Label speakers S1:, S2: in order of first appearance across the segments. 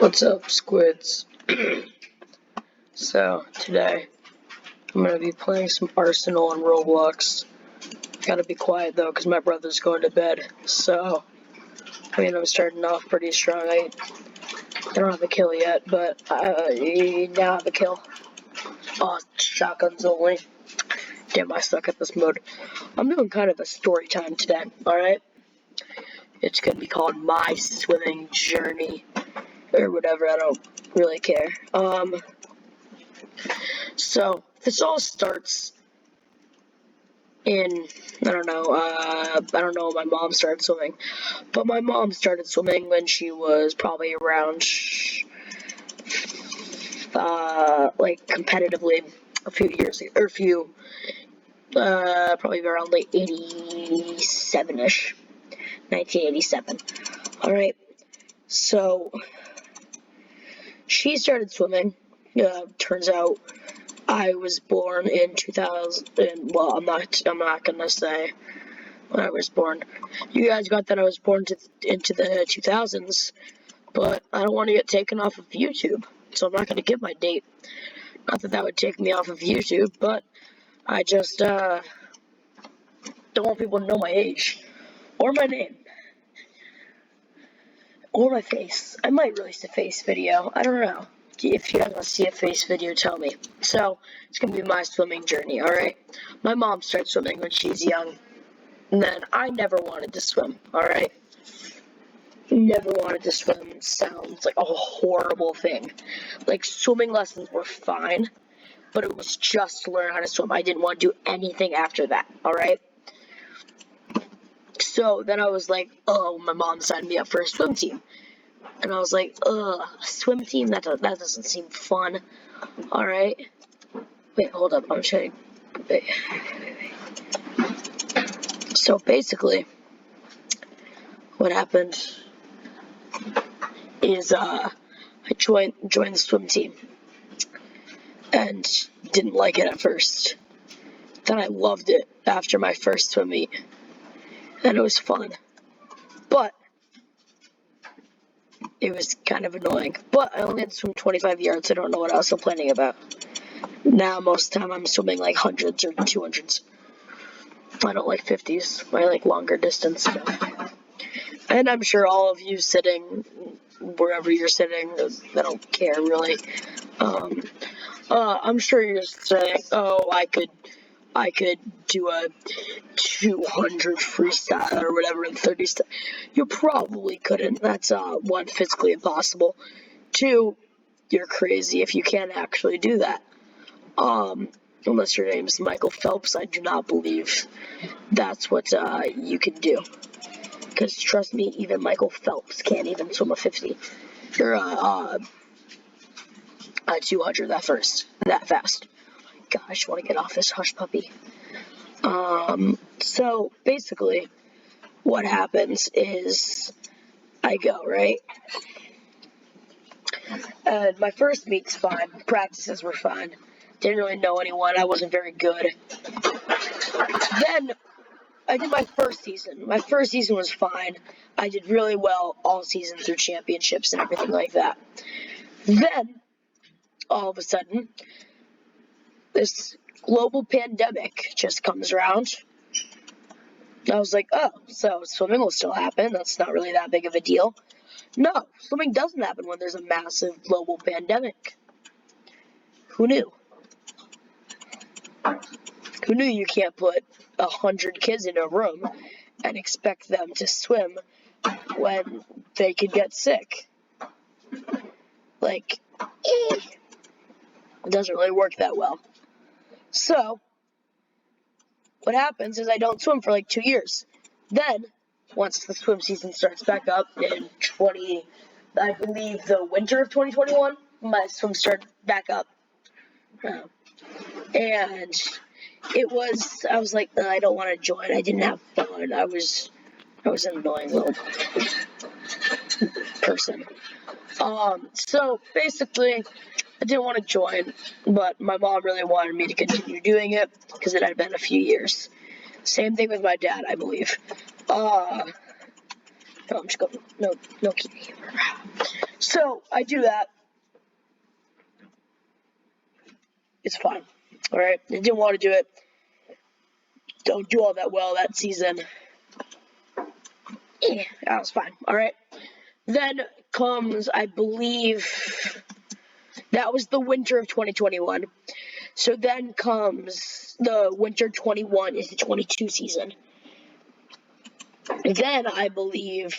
S1: What's up, squids? So, today, I'm gonna be playing some Arsenal on Roblox. Gotta be quiet though, because my brother's going to bed. So, I'm starting off pretty strong. I don't have a kill yet, but I now have a kill. Oh, shotguns only. Damn, I suck at this mode. I'm doing kind of a story time today, alright? It's gonna be called My Swimming Journey. Or whatever, I don't really care. So, this all starts in, I don't know when my mom started swimming, but my mom started swimming when she was probably around, like, competitively a few years, or probably around like 87-ish, 1987, alright, so, she started swimming. Turns out I was born in 2000, well, I'm not gonna say when I was born. You guys got that I was born into the 2000s, but I don't want to get taken off of YouTube, so I'm not gonna give my date. Not that that would take me off of YouTube, but I just, don't want people to know my age, or my name, or my face. I might release a face video, I don't know. If you guys want to see a face video, tell me. So, it's going to be my swimming journey, alright? My mom started swimming when she's young, and then I never wanted to swim, alright? Never wanted to swim. It sounds like a horrible thing. Like, swimming lessons were fine, but it was just to learn how to swim. I didn't want to do anything after that, alright? So, then I was like, oh, my mom signed me up for a swim team. And I was like, ugh, swim team? That doesn't seem fun. Alright. Wait, hold up. I'm trying. Wait. So basically, what happened is I joined the swim team and didn't like it at first. Then I loved it after my first swim meet, and it was fun. But it was kind of annoying. But I only had to swim 25 yards. I don't know what else I'm planning about. Now most of the time I'm swimming like hundreds or 200s. I don't like 50s. I like longer distance stuff. And I'm sure all of you sitting wherever you're sitting, I don't care really. I'm sure you're saying, oh, I could do a 200 freestyle or whatever in 30 seconds. You probably couldn't. That's one, physically impossible. Two, you're crazy if you can't actually do that. Unless your name's Michael Phelps, I do not believe that's what you can do. Because trust me, even Michael Phelps can't even swim a 50 or a 200 that fast. Oh my gosh, I just want to get off this hush puppy. So basically, what happens is I go, right? And my first meet's fine. Practices were fine. Didn't really know anyone. I wasn't very good. Then I did my first season. My first season was fine. I did really well all season through championships and everything like that. Then, all of a sudden, this global pandemic just comes around. I was like, oh, so swimming will still happen. That's not really that big of a deal. No, swimming doesn't happen when there's a massive global pandemic. Who knew? Who knew you can't put 100 kids in a room and expect them to swim when they could get sick? Like, it doesn't really work that well. So, what happens is I don't swim for like 2 years. Then, once the swim season starts back up in I believe the winter of 2021, my swim started back up. And I was like, I don't want to join. I didn't have fun. I was an annoying little person. So basically, I didn't want to join, but my mom really wanted me to continue doing it because it had been a few years. Same thing with my dad, I believe. No, I'm just going, no, keep me here. So I do that. It's fine. All right. I didn't want to do it. Don't do all that well that season. Yeah, that was fine. All right. Then comes, I believe, that was the winter of 2021. So then comes the winter 21 is the 22 season. Then I believe,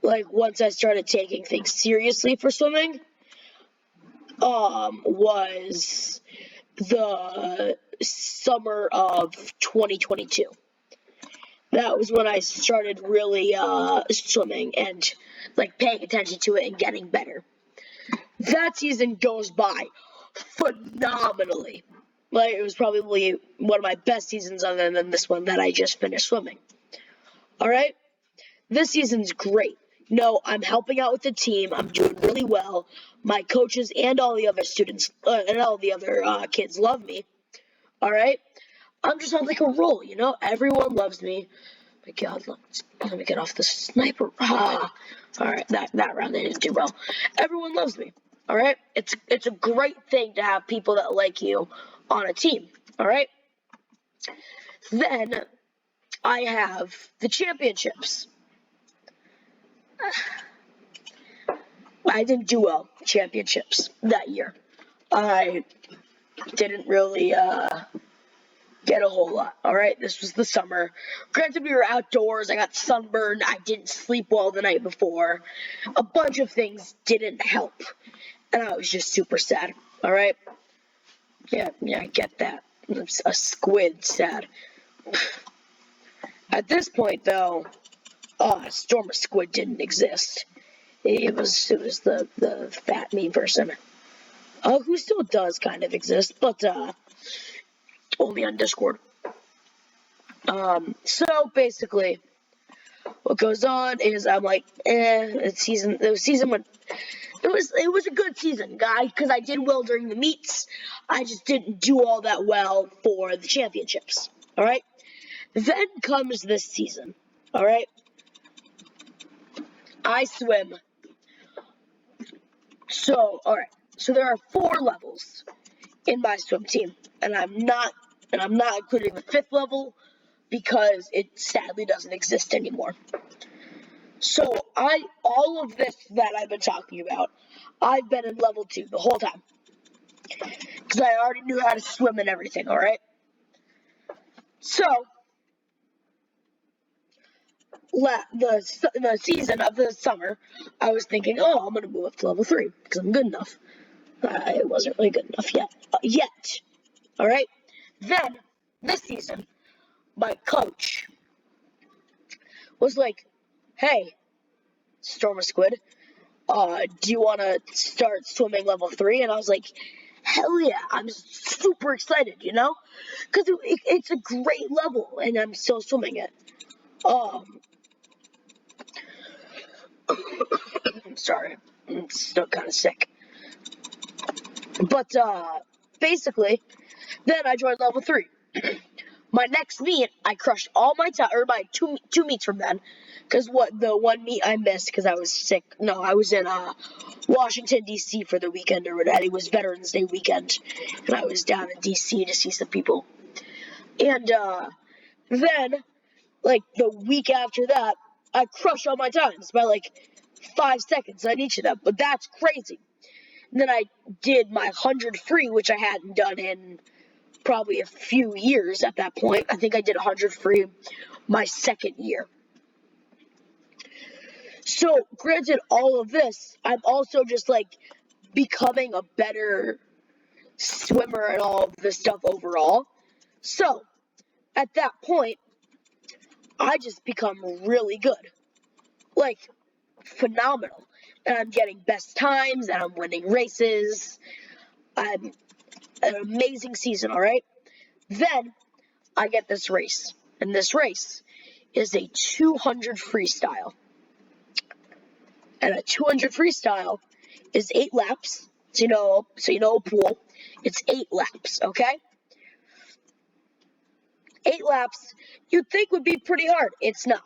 S1: like, once I started taking things seriously for swimming, was the summer of 2022. That was when I started really swimming and like paying attention to it and getting better. That season goes by phenomenally. Like, it was probably one of my best seasons other than this one that I just finished swimming. All right? This season's great. I'm helping out with the team. I'm doing really well. My coaches and all the other students and all the other kids love me. All right? I'm just on like a roll, Everyone loves me. My God, let me get off the sniper. All right, that round they didn't do well. Everyone loves me. All right, it's a great thing to have people that like you on a team. All right. Then I have the championships. I didn't do well championships that year. I didn't really get a whole lot. All right, this was the summer. Granted, we were outdoors. I got sunburned. I didn't sleep well the night before. A bunch of things didn't help, and I was just super sad. All right, yeah, I get that. A squid sad. At this point, though, Storm of Squid didn't exist. It was the fat mean person. Who still does kind of exist, but only on Discord. So basically, what goes on is I'm like, it was a good season, guys, because I did well during the meets. I just didn't do all that well for the championships. All right. Then comes this season. All right. I swim. So all right. So there are 4 levels in my swim team, and I'm not including the 5th level because it sadly doesn't exist anymore. So all of this that I've been talking about, I've been in level 2 the whole time. Because I already knew how to swim and everything, alright? So, the season of the summer, I was thinking, I'm going to move up to level 3, because I'm good enough. I wasn't really good enough yet. Alright? Then, this season, my coach was like, hey, Storm of Squid, do you want to start swimming level 3? And I was like, hell yeah, I'm super excited, because it's a great level, and I'm still swimming it. I'm sorry, I'm still kind of sick. But, basically, then I joined level 3. My next meet, I crushed all my my two meets from then, because the one meet I missed because I was sick. No, I was in Washington D.C. for the weekend or whatever. It was Veterans Day weekend, and I was down in D.C. to see some people. And then, like the week after that, I crushed all my times by like 5 seconds on each of them. But that's crazy. And then I did my 100 free, which I hadn't done in probably a few years at that point. I think I did 100 free my second year. So, granted all of this, I'm also just like becoming a better swimmer and all of this stuff overall. So, at that point, I just become really good. Like, phenomenal. And I'm getting best times, and I'm winning races. I'm an amazing season, alright? Then, I get this race. And this race is a 200 freestyle. And a 200 freestyle is 8 laps. So you know a pool. It's 8 laps, okay? 8 laps you'd think would be pretty hard. It's not.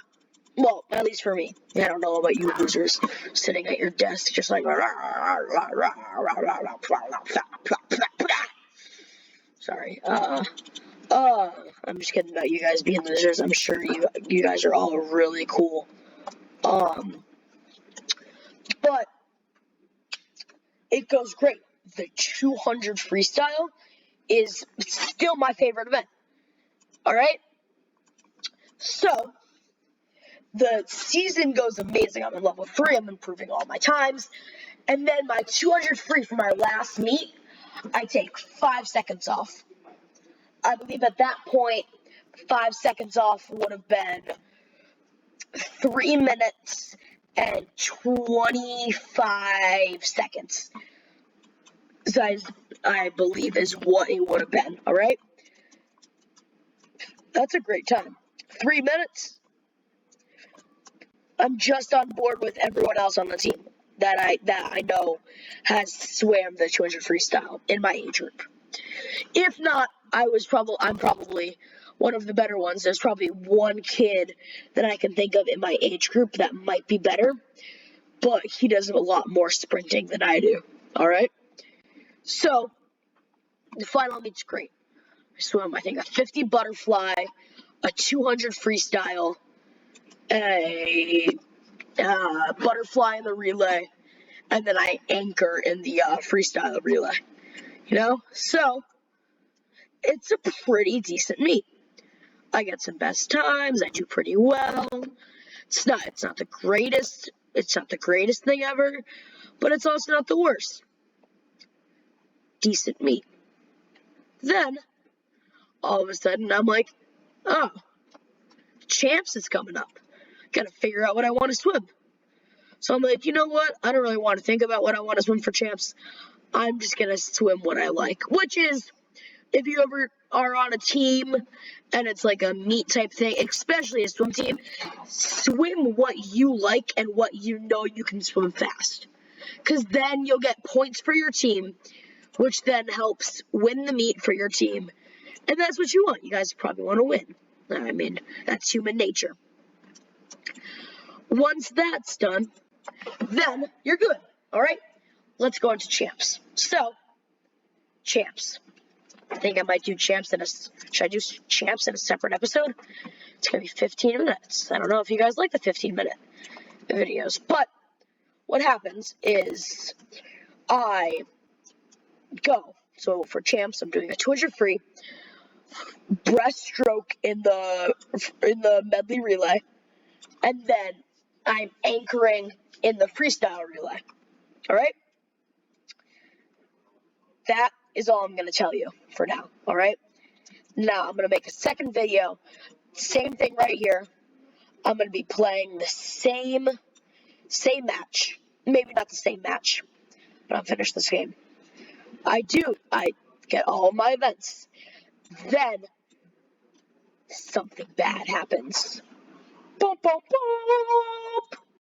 S1: Well, at least for me. I don't know about you losers sitting at your desk just like. Sorry. I'm just kidding about you guys being losers. I'm sure you guys are all really cool. But it goes great. The 200 freestyle is still my favorite event. All right. So the season goes amazing. I'm in level 3. I'm improving all my times. And then my 200 free from our last meet, I take 5 seconds off. I believe at that point, 5 seconds off would have been 3 minutes and 25 seconds. So I believe is what it would have been. All right. That's a great time. 3 minutes. I'm just on board with everyone else on the team that I know has swam the 200 freestyle in my age group. If not, I'm probably one of the better ones. There's probably one kid that I can think of in my age group that might be better, but he does a lot more sprinting than I do. All right. So the final meet's great. I swim, I think, a 50 butterfly, a 200 freestyle, a butterfly in the relay, and then I anchor in the freestyle relay. So it's a pretty decent meet. I get some best times. I do pretty well. It's not the greatest. It's not the greatest thing ever, but it's also not the worst. Decent meet. Then all of a sudden I'm like, oh, Champs is coming up. Gotta figure out what I want to swim. So I'm like, you know what? I don't really want to think about what I want to swim for Champs. I'm just gonna swim what I like, which is, if you ever are on a team and it's like a meet type thing, especially a swim team, swim what you like and what you know you can swim fast. Because then you'll get points for your team, which then helps win the meet for your team. And that's what you want. You guys probably want to win. I mean, that's human nature. Once that's done, then you're good. All right? Let's go into Champs. So, Champs. I think I might do Champs should I do Champs in a separate episode? It's going to be 15 minutes. I don't know if you guys like the 15-minute videos, but what happens is I go. So for Champs, I'm doing a 200 free, breaststroke in the medley relay, and then I'm anchoring in the freestyle relay. All right? That is all I'm going to tell you for now. All right? Now I'm going to make a second video. Same thing right here. I'm going to be playing the same match. Maybe not the same match, but I'll finish this game. I get all my events. Then something bad happens. Boop, boop, boop.